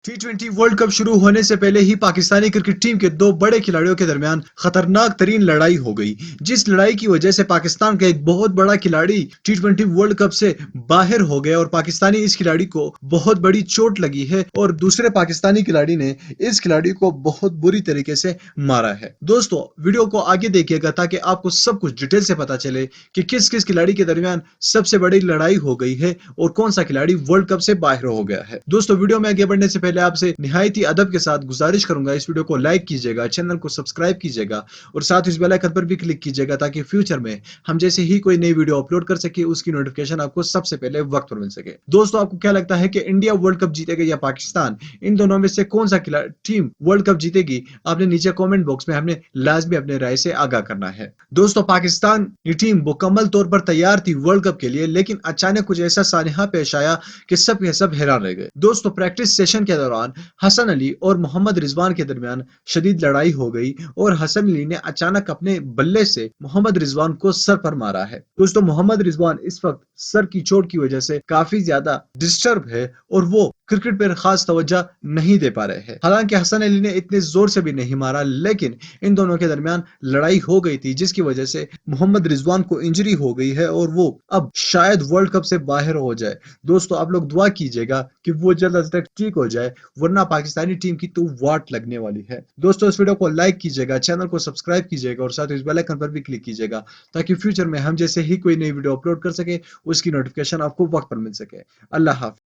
T20 world cup शुरू होने से पहले ही पाकिस्तानी क्रिकेट टीम के दो बड़े खिलाड़ियों के दरमियान खतरनाक तरीन लड़ाई हो गई, जिस लड़ाई की वजह से पाकिस्तान का एक बहुत बड़ा खिलाड़ी T20 वर्ल्ड कप से बाहर हो गया और पाकिस्तानी इस खिलाड़ी को बहुत बड़ी चोट लगी है और दूसरे पाकिस्तानी खिलाड़ी ने इस खिलाड़ी को बहुत बुरी तरीके से मारा है। दोस्तों, वीडियो को आगे देखिएगा ताकि आपको सब कुछ डिटेल से पता चले कि किस किस खिलाड़ी के दरमियान सबसे बड़ी लड़ाई हो गई है और कौन सा खिलाड़ी वर्ल्ड कप से बाहर हो गया है। दोस्तों, वीडियो में आगे बढ़ने से पहले आपसे निहायत ही अदब के साथ गुजारिश करूंगा, इस वीडियो को लाइक कीजिएगा, चैनल को सब्सक्राइब कीजिएगा और साथ ही इस बेल आइकन पर भी क्लिक कीजिएगा ताकि फ्यूचर में हम जैसे ही कोई नई वीडियो अपलोड कर सके उसकी नोटिफिकेशन आपको सबसे पहले वक्त पर मिल सके। दोस्तों, आपको क्या लगता है कि इंडिया वर्ल्ड कप जीतेगा या पाकिस्तान? इन दोनों में से कौन सा टीम वर्ल्ड कप जीतेगी? आपने नीचे कमेंट बॉक्स में हमने लाजमी अपने राय से आगाह करना है। दोस्तों, पाकिस्तान की टीम मुकम्मल तौर पर तैयार थी वर्ल्ड कप के लिए, लेकिन अचानक कुछ ऐसा सानहा पेश आया कि सब के सब हैरान रह गए। दोस्तों, प्रैक्टिस सेशन के दौरान हसन अली और मोहम्मद रिजवान के दरमियान शदीद लड़ाई हो गई और हसन अली ने अचानक अपने बल्ले से मोहम्मद रिजवान को सर पर मारा है। दोस्तों, मोहम्मद रिजवान इस वक्त सर की चोट की वजह से काफी ज्यादा डिस्टर्ब है और वो क्रिकेट पर खास तवज्जो नहीं दे पा रहे हैं। हालांकि हसन अली ने इतने जोर से भी नहीं मारा, लेकिन इन दोनों के दरमियान लड़ाई हो गई थी जिसकी वजह से मोहम्मद रिजवान को इंजरी हो गई है और वो अब शायद वर्ल्ड कप से बाहर हो जाए। दोस्तों, आप लोग दुआ कीजिएगा कि वो जल्द अज तक ठीक हो जाए, वरना पाकिस्तानी टीम की तो वाट लगने वाली है। दोस्तों, इस वीडियो को लाइक कीजिएगा, चैनल को सब्सक्राइब कीजिएगा और साथ ही इस बेल आइकन पर भी क्लिक कीजिएगा ताकि फ्यूचर में हम जैसे ही कोई नई वीडियो अपलोड कर सके उसकी नोटिफिकेशन आपको वक्त पर मिल सके। अल्लाह हाफिज।